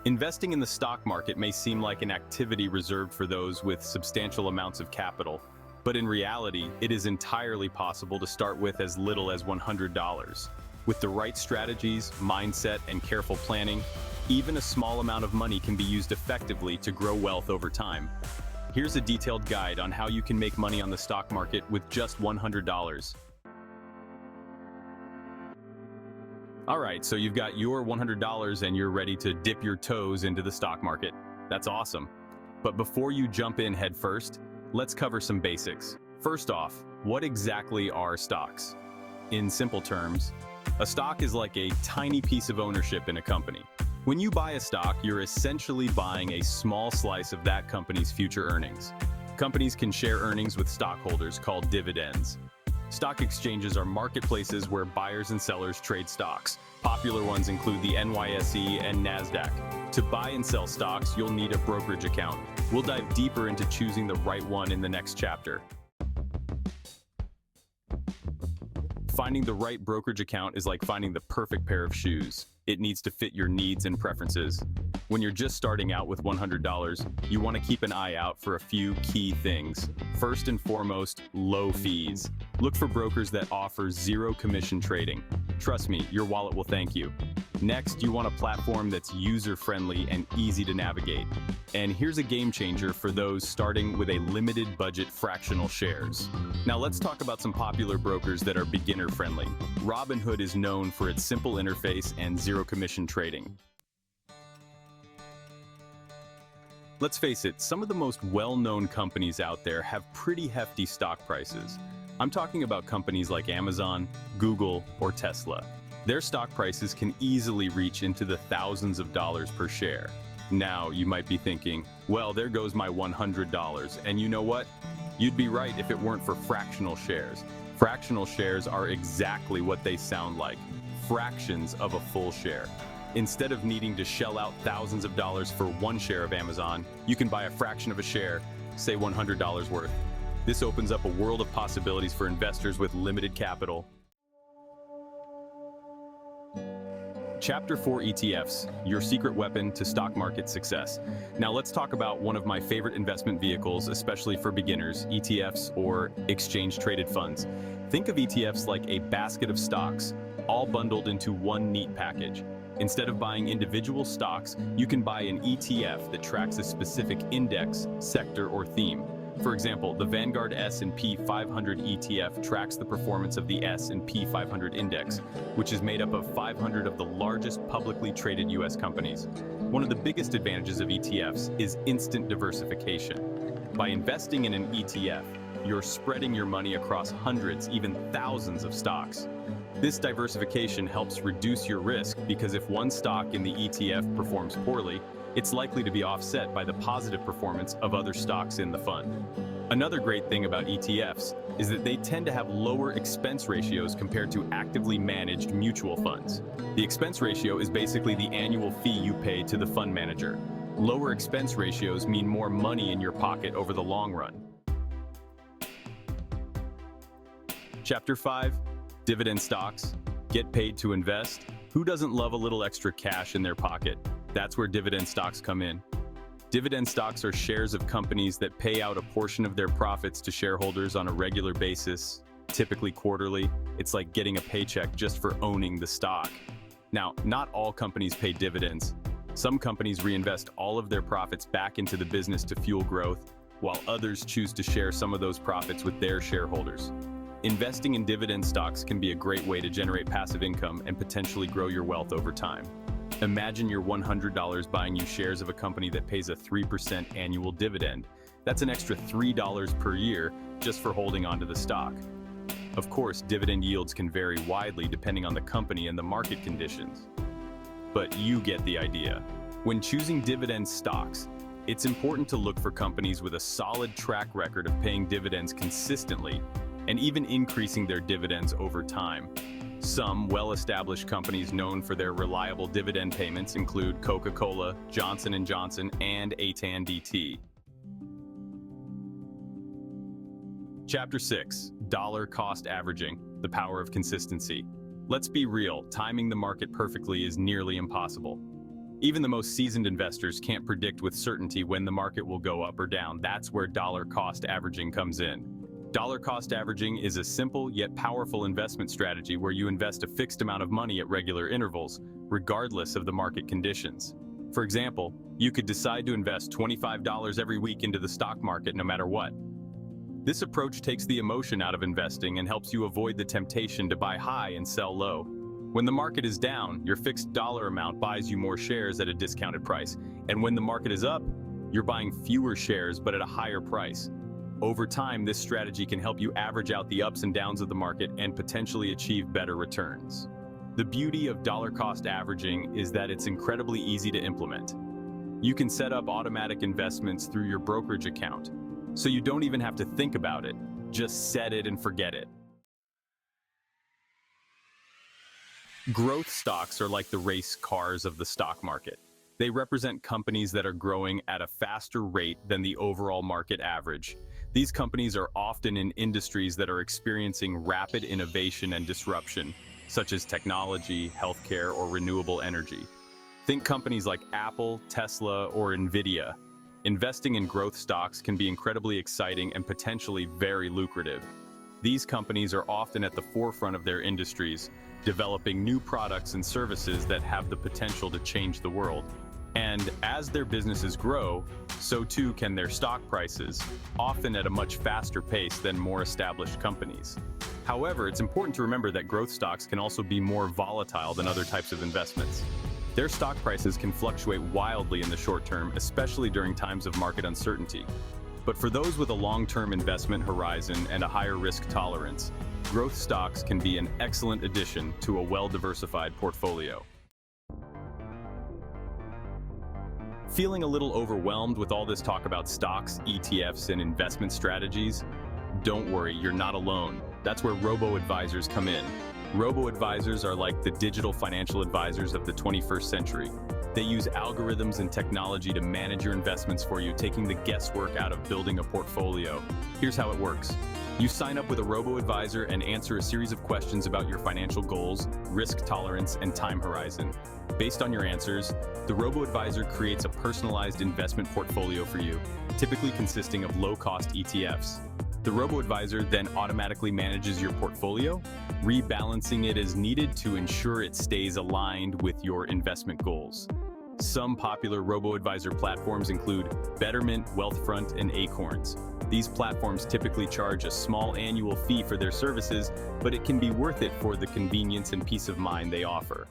Investing in the stock market may seem like an activity reserved for those with substantial amounts of capital, but in reality, it is entirely possible to start with as little as $100. With the right strategies, mindset, and careful planning, even a small amount of money can be used effectively to grow wealth over time. Here's a detailed guide on how you can make money on the stock market with just $100. Alright, so you've got your $100 and you're ready to dip your toes into the stock market. That's awesome. But before you jump in head first, let's cover some basics. First off, what exactly are stocks? In simple terms, a stock is like a tiny piece of ownership in a company. When you buy a stock, you're essentially buying a small slice of that company's future earnings. Companies can share earnings with stockholders called dividends. Stock exchanges are marketplaces where buyers and sellers trade stocks. Popular ones include the NYSE and NASDAQ. To buy and sell stocks, you'll need a brokerage account. We'll dive deeper into choosing the right one in the next chapter. Finding the right brokerage account is like finding the perfect pair of shoes. It needs to fit your needs and preferences. When you're just starting out with $100, you want to keep an eye out for a few key things. First and foremost, low fees. Look for brokers that offer zero commission trading. Trust me, your wallet will thank you. Next, you want a platform that's user-friendly and easy to navigate. And here's a game changer for those starting with a limited budget fractional shares. Now let's talk about some popular brokers that are beginner-friendly. Robinhood is known for its simple interface and zero commission trading. Let's face it, some of the most well-known companies out there have pretty hefty stock prices. I'm talking about companies like Amazon, Google, or Tesla. Their stock prices can easily reach into the thousands of dollars per share. Now, you might be thinking, well, there goes my $100. And you know what? You'd be right if it weren't for fractional shares. Fractional shares are exactly what they sound like, fractions of a full share. Instead of needing to shell out thousands of dollars for one share of Amazon, you can buy a fraction of a share, say $100 worth. This opens up a world of possibilities for investors with limited capital. Chapter 4 ETFs, your secret weapon to stock market success. Now let's talk about one of my favorite investment vehicles, especially for beginners, ETFs or exchange-traded funds. Think of ETFs like a basket of stocks, all bundled into one neat package. Instead of buying individual stocks, you can buy an ETF that tracks a specific index, sector, or theme. For example, the Vanguard S&P 500 ETF tracks the performance of the S&P 500 index, which is made up of 500 of the largest publicly traded U.S. companies. One of the biggest advantages of ETFs is instant diversification. By investing in an ETF, you're spreading your money across hundreds, even thousands of stocks. This diversification helps reduce your risk because if one stock in the ETF performs poorly, it's likely to be offset by the positive performance of other stocks in the fund. Another great thing about ETFs is that they tend to have lower expense ratios compared to actively managed mutual funds. The expense ratio is basically the annual fee you pay to the fund manager. Lower expense ratios mean more money in your pocket over the long run. Chapter 5, Dividend Stocks. Get paid to invest. Who doesn't love a little extra cash in their pocket? That's where dividend stocks come in. Dividend stocks are shares of companies that pay out a portion of their profits to shareholders on a regular basis, typically quarterly. It's like getting a paycheck just for owning the stock. Now, not all companies pay dividends. Some companies reinvest all of their profits back into the business to fuel growth, while others choose to share some of those profits with their shareholders. Investing in dividend stocks can be a great way to generate passive income and potentially grow your wealth over time. Imagine your $100 buying you shares of a company that pays a 3% annual dividend. That's an extra $3 per year just for holding onto the stock. Of course, dividend yields can vary widely depending on the company and the market conditions. But you get the idea. When choosing dividend stocks, it's important to look for companies with a solid track record of paying dividends consistently and even increasing their dividends over time. Some well-established companies known for their reliable dividend payments include Coca-Cola, Johnson & Johnson, and AT&T. Chapter 6, Dollar Cost Averaging, the Power of Consistency. Let's be real, timing the market perfectly is nearly impossible. Even the most seasoned investors can't predict with certainty when the market will go up or down. That's where dollar cost averaging comes in. Dollar cost averaging is a simple yet powerful investment strategy where you invest a fixed amount of money at regular intervals, regardless of the market conditions. For example, you could decide to invest $25 every week into the stock market no matter what. This approach takes the emotion out of investing and helps you avoid the temptation to buy high and sell low. When the market is down, your fixed dollar amount buys you more shares at a discounted price. And when the market is up, you're buying fewer shares but at a higher price. Over time, this strategy can help you average out the ups and downs of the market and potentially achieve better returns. The beauty of dollar cost averaging is that it's incredibly easy to implement. You can set up automatic investments through your brokerage account, so you don't even have to think about it. Just set it and forget it. Growth stocks are like the race cars of the stock market. They represent companies that are growing at a faster rate than the overall market average. These companies are often in industries that are experiencing rapid innovation and disruption, such as technology, healthcare, or renewable energy. Think companies like Apple, Tesla, or Nvidia. Investing in growth stocks can be incredibly exciting and potentially very lucrative. These companies are often at the forefront of their industries, developing new products and services that have the potential to change the world. And as their businesses grow, so too can their stock prices, often at a much faster pace than more established companies. However, it's important to remember that growth stocks can also be more volatile than other types of investments. Their stock prices can fluctuate wildly in the short term, especially during times of market uncertainty. But for those with a long-term investment horizon and a higher risk tolerance, growth stocks can be an excellent addition to a well-diversified portfolio. Feeling a little overwhelmed with all this talk about stocks, ETFs, and investment strategies? Don't worry, you're not alone. That's where Robo-Advisors come in. Robo-Advisors are like the digital financial advisors of the 21st century. They use algorithms and technology to manage your investments for you, taking the guesswork out of building a portfolio. Here's how it works. You sign up with a robo-advisor and answer a series of questions about your financial goals, risk tolerance, and time horizon. Based on your answers, the robo-advisor creates a personalized investment portfolio for you, typically consisting of low-cost ETFs. The robo-advisor then automatically manages your portfolio, rebalancing it as needed to ensure it stays aligned with your investment goals. Some popular robo-advisor platforms include Betterment, Wealthfront, and Acorns. These platforms typically charge a small annual fee for their services, but it can be worth it for the convenience and peace of mind they offer.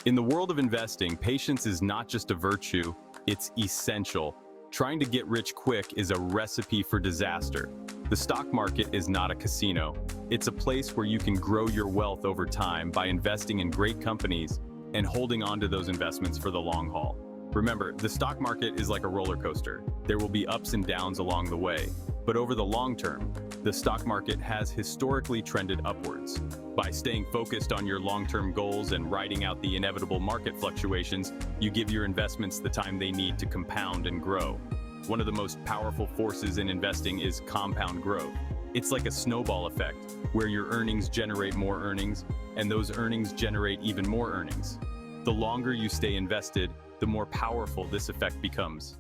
In the world of investing, patience is not just a virtue, it's essential. Trying to get rich quick is a recipe for disaster. The stock market is not a casino. It's a place where you can grow your wealth over time by investing in great companies and holding on to those investments for the long haul. Remember, the stock market is like a roller coaster. There will be ups and downs along the way, but over the long term, the stock market has historically trended upwards. By staying focused on your long-term goals and riding out the inevitable market fluctuations, you give your investments the time they need to compound and grow. One of the most powerful forces in investing is compound growth. It's like a snowball effect, where your earnings generate more earnings, and those earnings generate even more earnings. The longer you stay invested, the more powerful this effect becomes.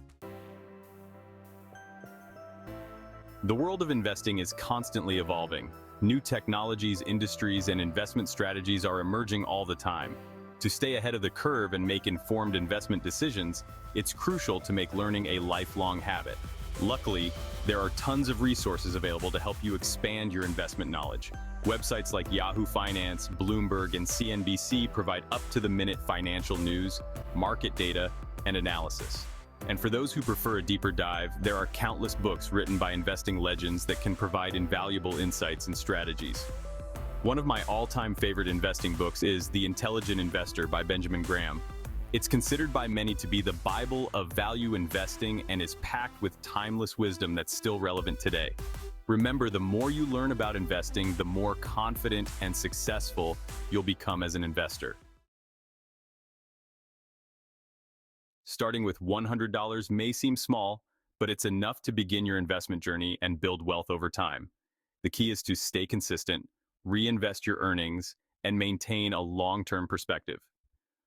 The world of investing is constantly evolving. New technologies, industries, and investment strategies are emerging all the time. To stay ahead of the curve and make informed investment decisions, it's crucial to make learning a lifelong habit. Luckily, there are tons of resources available to help you expand your investment knowledge. Websites like Yahoo Finance, Bloomberg, and CNBC provide up-to-the-minute financial news, market data, and analysis. And for those who prefer a deeper dive, there are countless books written by investing legends that can provide invaluable insights and strategies. One of my all-time favorite investing books is The Intelligent Investor by Benjamin Graham. It's considered by many to be the Bible of value investing and is packed with timeless wisdom that's still relevant today. Remember, the more you learn about investing, the more confident and successful you'll become as an investor. Starting with $100 may seem small, but it's enough to begin your investment journey and build wealth over time. The key is to stay consistent, reinvest your earnings, and maintain a long-term perspective.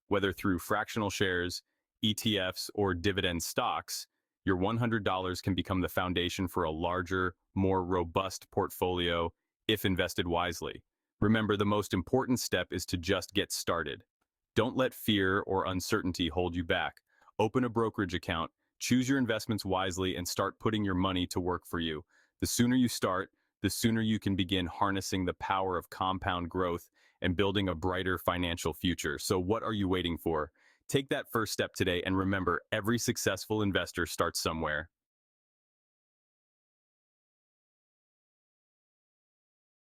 Whether through fractional shares, ETFs, or dividend stocks, your $100 can become the foundation for a larger, more robust portfolio if invested wisely. Remember, the most important step is to just get started. Don't let fear or uncertainty hold you back. Open a brokerage account, choose your investments wisely, and start putting your money to work for you. The sooner you start, the sooner you can begin harnessing the power of compound growth and building a brighter financial future. So what are you waiting for? Take that first step today, and remember, every successful investor starts somewhere.